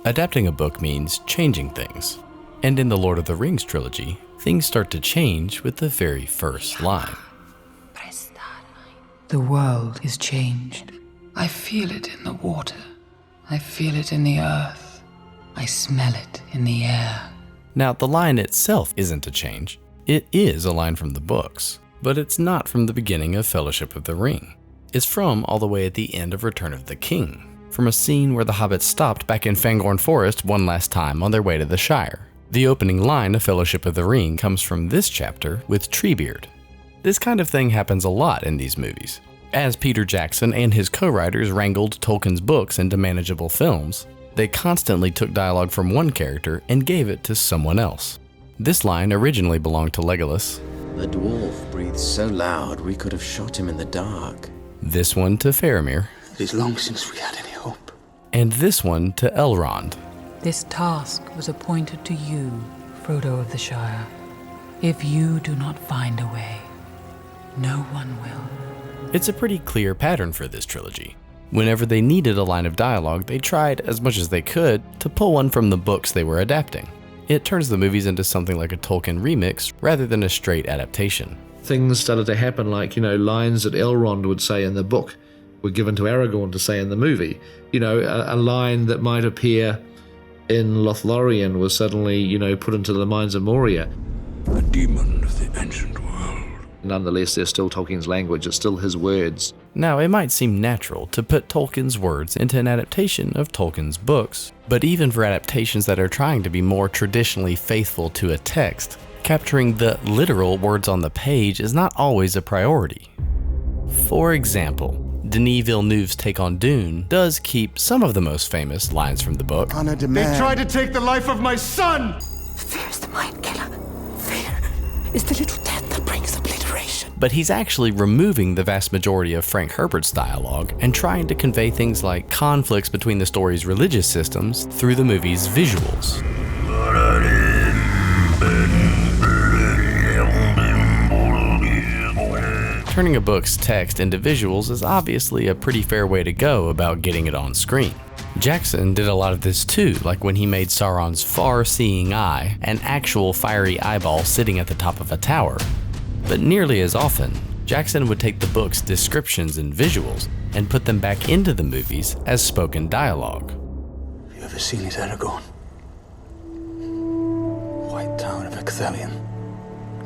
Adapting a book means changing things. And in the Lord of the Rings trilogy, things start to change with the very first line. The world is changed. I feel it in the water. I feel it in the earth. I smell it in the air. Now, the line itself isn't a change. It is a line from the books, but it's not from the beginning of Fellowship of the Ring. It's from all the way at the end of Return of the King, from a scene where the hobbits stopped back in Fangorn Forest one last time on their way to the Shire. The opening line of Fellowship of the Ring comes from this chapter with Treebeard. This kind of thing happens a lot in these movies. As Peter Jackson and his co-writers wrangled Tolkien's books into manageable films, they constantly took dialogue from one character and gave it to someone else. This line originally belonged to Legolas. The dwarf breathes so loud we could have shot him in the dark. This one to Faramir. It is long since we had any hope. And this one to Elrond. This task was appointed to you, Frodo of the Shire. If you do not find a way, no one will. It's a pretty clear pattern for this trilogy. Whenever they needed a line of dialogue, they tried, as much as they could, to pull one from the books they were adapting. It turns the movies into something like a Tolkien remix rather than a straight adaptation. Things started to happen like, lines that Elrond would say in the book were given to Aragorn to say in the movie. A line that might appear in Lothlorien was suddenly, put into the minds of Moria. A demon of the ancient world. Nonetheless, they're still Tolkien's language, it's still his words. Now, it might seem natural to put Tolkien's words into an adaptation of Tolkien's books, but even for adaptations that are trying to be more traditionally faithful to a text, capturing the literal words on the page is not always a priority. For example, Denis Villeneuve's take on Dune does keep some of the most famous lines from the book. They tried to take the life of my son! Fear is the mind killer. Fear is the little death that brings obliteration. But he's actually removing the vast majority of Frank Herbert's dialogue and trying to convey things like conflicts between the story's religious systems through the movie's visuals. Turning a book's text into visuals is obviously a pretty fair way to go about getting it on screen. Jackson did a lot of this too, like when he made Sauron's far-seeing eye an actual fiery eyeball sitting at the top of a tower. But nearly as often, Jackson would take the book's descriptions and visuals and put them back into the movies as spoken dialogue. Have you ever seen it, Aragorn? White Tower of Ecthelion,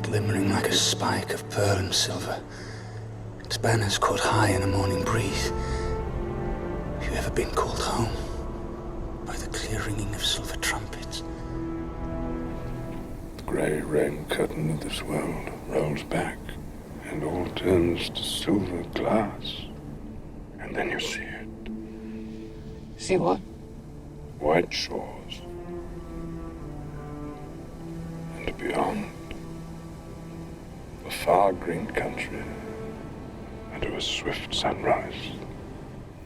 glimmering like a spike of pearl and silver. Its banners caught high in a morning breeze. Have you ever been called home by the clear ringing of silver trumpets? The grey rain curtain of this world rolls back, and all turns to silver glass. And then you see it. See what? White shores. And beyond, a far green country, and a swift sunrise.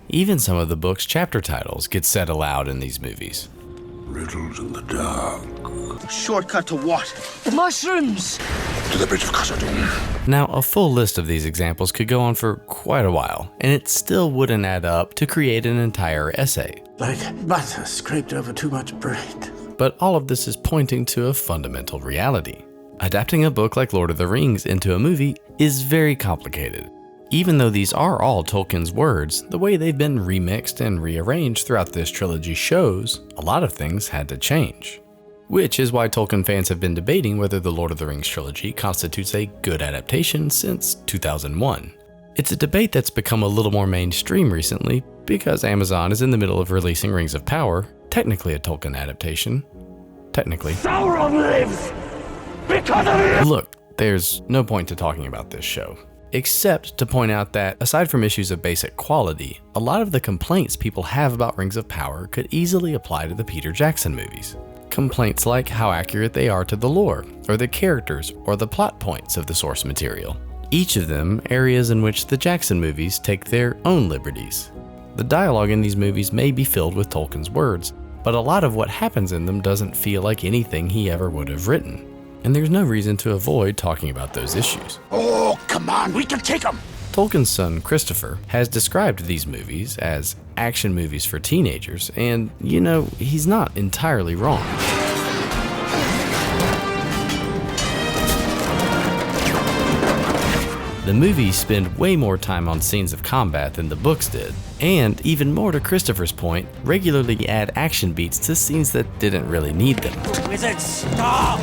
Even some of the book's chapter titles get said aloud in these movies. Riddles in the dark. Shortcut to what? The mushrooms! To the bridge of Khazad-dûm. Now, a full list of these examples could go on for quite a while, and it still wouldn't add up to create an entire essay. Like butter scraped over too much bread. But all of this is pointing to a fundamental reality. Adapting a book like Lord of the Rings into a movie is very complicated. Even though these are all Tolkien's words, the way they've been remixed and rearranged throughout this trilogy shows a lot of things had to change. Which is why Tolkien fans have been debating whether the Lord of the Rings trilogy constitutes a good adaptation since 2001. It's a debate that's become a little more mainstream recently because Amazon is in the middle of releasing Rings of Power, technically a Tolkien adaptation. Technically. Sauron lives! Because of you! Look, there's no point to talking about this show, except to point out that, aside from issues of basic quality, a lot of the complaints people have about Rings of Power could easily apply to the Peter Jackson movies. Complaints like how accurate they are to the lore, or the characters, or the plot points of the source material. Each of them areas in which the Jackson movies take their own liberties. The dialogue in these movies may be filled with Tolkien's words, but a lot of what happens in them doesn't feel like anything he ever would have written. And there's no reason to avoid talking about those issues. Oh, come on, we can take them! Tolkien's son, Christopher, has described these movies as action movies for teenagers, and, you know, he's not entirely wrong. The movies spend way more time on scenes of combat than the books did, and even more to Christopher's point, regularly add action beats to scenes that didn't really need them. Wizard, stop!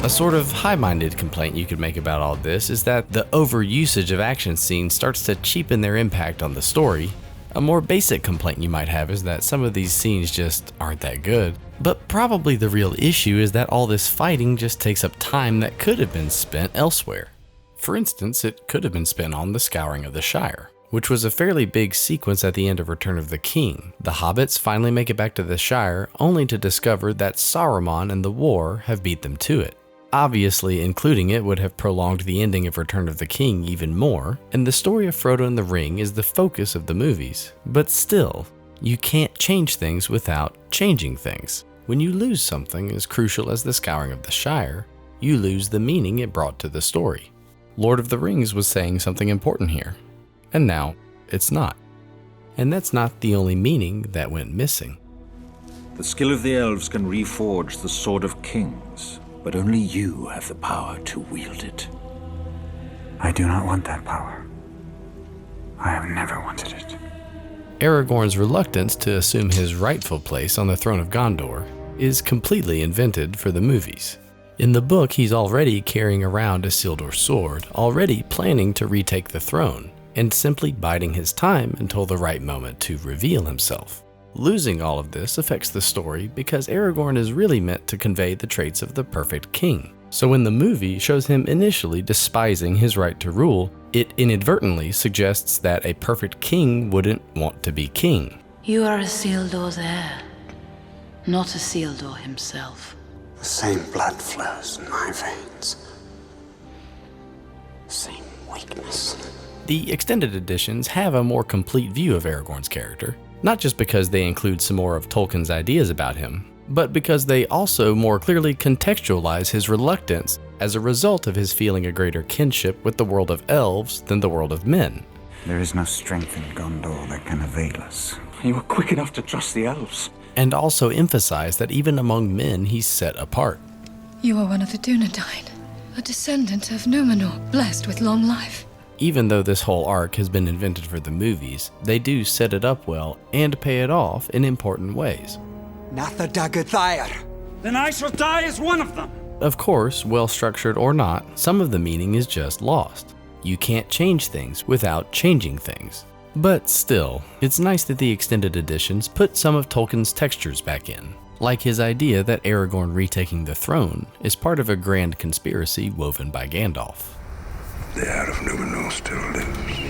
A sort of high-minded complaint you could make about all this is that the overusage of action scenes starts to cheapen their impact on the story. A more basic complaint you might have is that some of these scenes just aren't that good. But probably the real issue is that all this fighting just takes up time that could have been spent elsewhere. For instance, it could have been spent on the Scouring of the Shire, which was a fairly big sequence at the end of Return of the King. The hobbits finally make it back to the Shire, only to discover that Saruman and the war have beat them to it. Obviously, including it would have prolonged the ending of Return of the King even more, and the story of Frodo and the Ring is the focus of the movies. But still, you can't change things without changing things. When you lose something as crucial as the Scouring of the Shire, you lose the meaning it brought to the story. Lord of the Rings was saying something important here, and now it's not. And that's not the only meaning that went missing. The skill of the elves can reforge the Sword of Kings, but only you have the power to wield it. I do not want that power. I have never wanted it. Aragorn's reluctance to assume his rightful place on the throne of Gondor is completely invented for the movies. In the book, he's already carrying around a Isildur sword, already planning to retake the throne, and simply biding his time until the right moment to reveal himself. Losing all of this affects the story because Aragorn is really meant to convey the traits of the perfect king. So when the movie shows him initially despising his right to rule, it inadvertently suggests that a perfect king wouldn't want to be king. You are Isildur's heir, not Isildur himself. The same blood flows in my veins. Same weakness. The extended editions have a more complete view of Aragorn's character, not just because they include some more of Tolkien's ideas about him, but because they also more clearly contextualize his reluctance as a result of his feeling a greater kinship with the world of elves than the world of men. There is no strength in Gondor that can avail us. You were quick enough to trust the elves. And also emphasize that even among men he's set apart. You are one of the Dunedain, a descendant of Numenor, blessed with long life. Even though this whole arc has been invented for the movies, they do set it up well and pay it off in important ways. Then I shall die as one of them. Of course, well structured or not, some of the meaning is just lost. You can't change things without changing things. But still, it's nice that the extended editions put some of Tolkien's textures back in, like his idea that Aragorn retaking the throne is part of a grand conspiracy woven by Gandalf. The heir of Numenor still lives.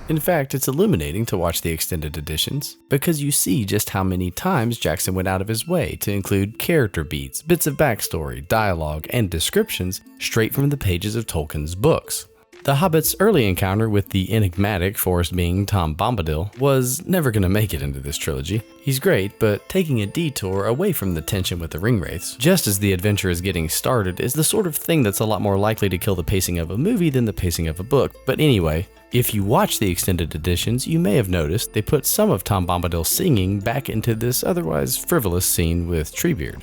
In fact, it's illuminating to watch the extended editions, because you see just how many times Jackson went out of his way to include character beats, bits of backstory, dialogue, and descriptions straight from the pages of Tolkien's books. The Hobbit's early encounter with the enigmatic forest being Tom Bombadil was never going to make it into this trilogy. He's great, but taking a detour away from the tension with the Ringwraiths, just as the adventure is getting started, is the sort of thing that's a lot more likely to kill the pacing of a movie than the pacing of a book. But anyway, if you watch the extended editions, you may have noticed they put some of Tom Bombadil's singing back into this otherwise frivolous scene with Treebeard.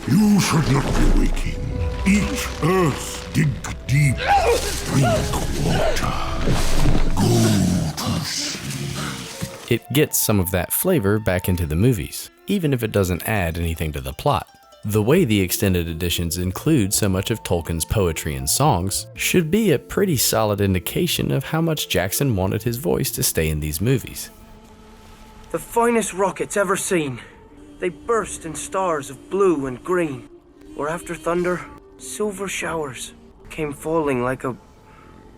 You should not be waking. Eat earth, dig deep, drink water, go to sleep. It gets some of that flavor back into the movies, even if it doesn't add anything to the plot. The way the extended editions include so much of Tolkien's poetry and songs should be a pretty solid indication of how much Jackson wanted his voice to stay in these movies. The finest rockets ever seen. They burst in stars of blue and green, or after thunder, silver showers came falling like a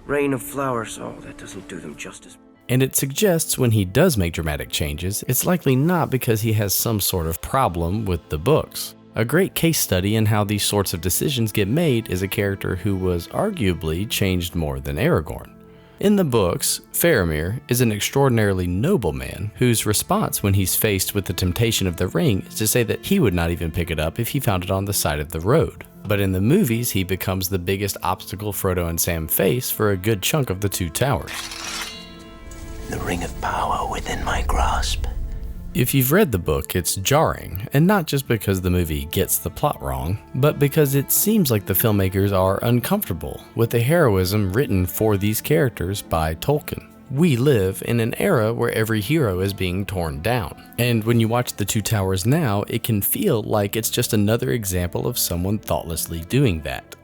rain of flowers. Oh, that doesn't do them justice. And it suggests when he does make dramatic changes, it's likely not because he has some sort of problem with the books. A great case study in how these sorts of decisions get made is a character who was arguably changed more than Aragorn. In the books, Faramir is an extraordinarily noble man whose response when he's faced with the temptation of the ring is to say that he would not even pick it up if he found it on the side of the road. But in the movies, he becomes the biggest obstacle Frodo and Sam face for a good chunk of the Two Towers. the ring of power within my grasp. If you've read the book, it's jarring, and not just because the movie gets the plot wrong, but because it seems like the filmmakers are uncomfortable with the heroism written for these characters by Tolkien. We live in an era where every hero is being torn down, and when you watch The Two Towers now, it can feel like it's just another example of someone thoughtlessly doing that.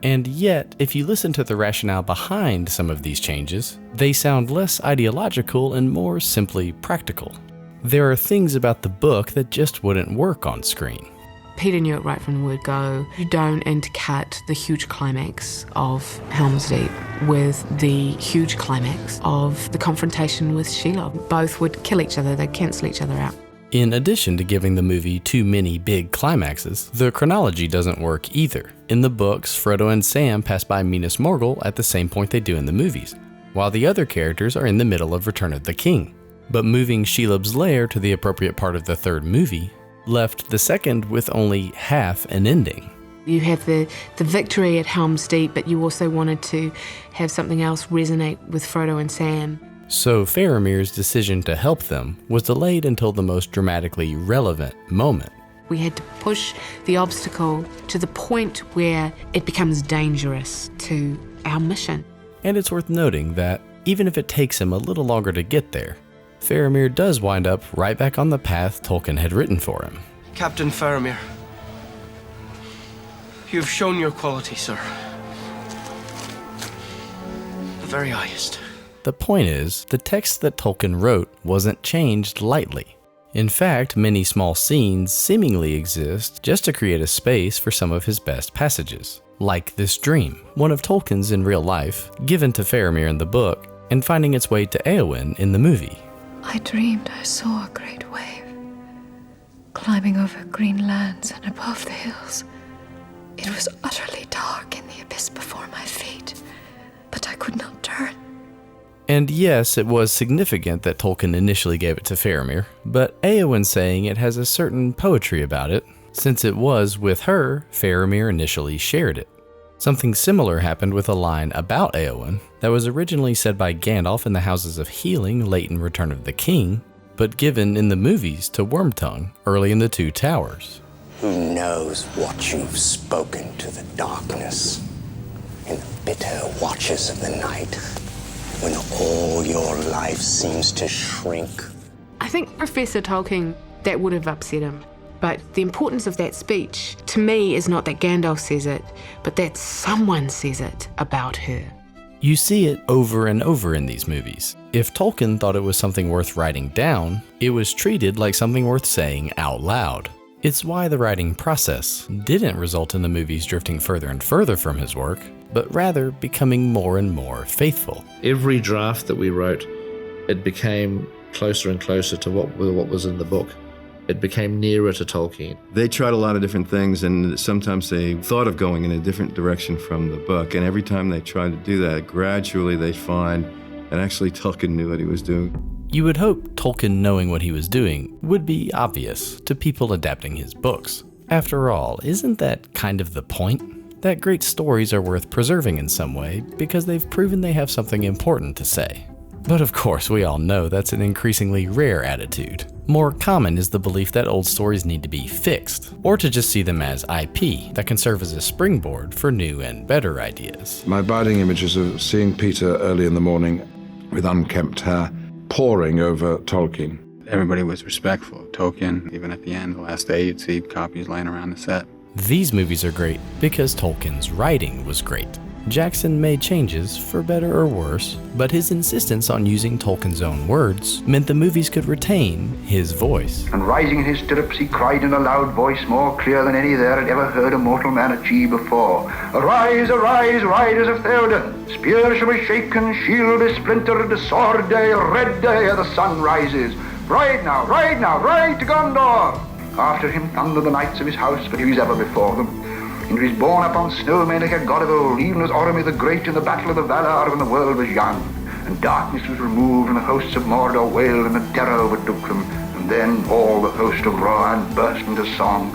And yet, if you listen to the rationale behind some of these changes, they sound less ideological and more simply practical. There are things about the book that just wouldn't work on screen. Peter knew it right from the word go. You don't intercut the huge climax of Helm's Deep with the huge climax of the confrontation with Shelob. Both would kill each other, they'd cancel each other out. In addition to giving the movie too many big climaxes, the chronology doesn't work either. In the books, Frodo and Sam pass by Minas Morgul at the same point they do in the movies, while the other characters are in the middle of Return of the King. But moving Shelob's lair to the appropriate part of the third movie left the second with only half an ending. You have the victory at Helm's Deep, but you also wanted to have something else resonate with Frodo and Sam. So Faramir's decision to help them was delayed until the most dramatically relevant moment. We had to push the obstacle to the point where it becomes dangerous to our mission. And it's worth noting that even if it takes him a little longer to get there, Faramir does wind up right back on the path Tolkien had written for him. Captain Faramir, you've shown your quality, sir. The very highest. The point is, the text that Tolkien wrote wasn't changed lightly. In fact, many small scenes seemingly exist just to create a space for some of his best passages. Like this dream, one of Tolkien's in real life, given to Faramir in the book, and finding its way to Eowyn in the movie. I dreamed I saw a great wave, climbing over green lands and above the hills. It was utterly dark in the abyss before my feet, but I could not turn. And yes, it was significant that Tolkien initially gave it to Faramir, but Eowyn saying it has a certain poetry about it, since it was with her Faramir initially shared it. Something similar happened with a line about Eowyn that was originally said by Gandalf in the Houses of Healing late in Return of the King, but given in the movies to Wormtongue early in The Two Towers. Who knows what you've spoken to the darkness in the bitter watches of the night, when all your life seems to shrink? I think Professor Tolkien, that would have upset him. But the importance of that speech, to me, is not that Gandalf says it, but that someone says it about her. You see it over and over in these movies. If Tolkien thought it was something worth writing down, it was treated like something worth saying out loud. It's why the writing process didn't result in the movies drifting further and further from his work, but rather becoming more and more faithful. Every draft that we wrote, it became closer and closer to what was in the book. It became nearer to Tolkien. They tried a lot of different things, and sometimes they thought of going in a different direction from the book. And every time they tried to do that, gradually they find that actually Tolkien knew what he was doing. You would hope Tolkien knowing what he was doing would be obvious to people adapting his books. After all, isn't that kind of the point? That great stories are worth preserving in some way because they've proven they have something important to say. But of course, we all know that's an increasingly rare attitude. More common is the belief that old stories need to be fixed, or to just see them as IP that can serve as a springboard for new and better ideas. My abiding images of seeing Peter early in the morning with unkempt hair, poring over Tolkien. Everybody was respectful of Tolkien. Even at the end, the last day, you'd see copies laying around the set. These movies are great because Tolkien's writing was great. Jackson made changes, for better or worse, but his insistence on using Tolkien's own words meant the movies could retain his voice. And rising in his stirrups, he cried in a loud voice, more clear than any there had ever heard a mortal man achieve before. Arise, arise, riders of Theoden! Spear shall be shaken, shield be splintered, sword day, red day, ere the sun rises. Ride now, ride to Gondor! After him thunder the knights of his house, but he was ever before them. And he was born upon snow made like a god of old, even as Oromir the Great in the battle of the Valar when the world was young. And darkness was removed, and the hosts of Mordor wailed, and a terror overtook them. And then all the host of Rohan burst into song,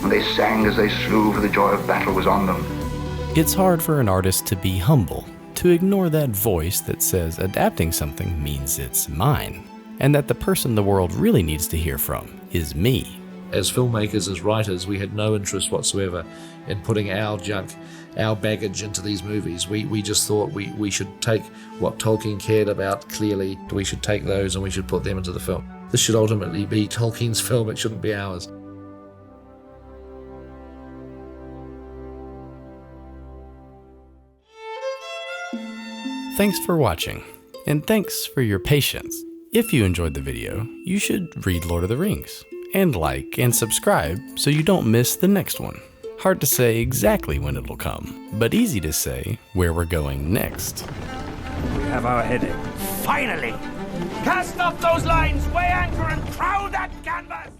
and they sang as they slew, for the joy of battle was on them. It's hard for an artist to be humble, to ignore that voice that says adapting something means it's mine, and that the person the world really needs to hear from is me. As filmmakers, as writers, we had no interest whatsoever in putting our junk, our baggage into these movies. We just thought we should take what Tolkien cared about clearly, we should take those and we should put them into the film. This should ultimately be Tolkien's film, it shouldn't be ours. Thanks for watching, and thanks for your patience. If you enjoyed the video, you should read Lord of the Rings, and like and subscribe so you don't miss the next one. Hard to say exactly when it'll come, but easy to say where we're going next. We have our heading. Finally! Cast off those lines, weigh anchor, and crowd that canvas!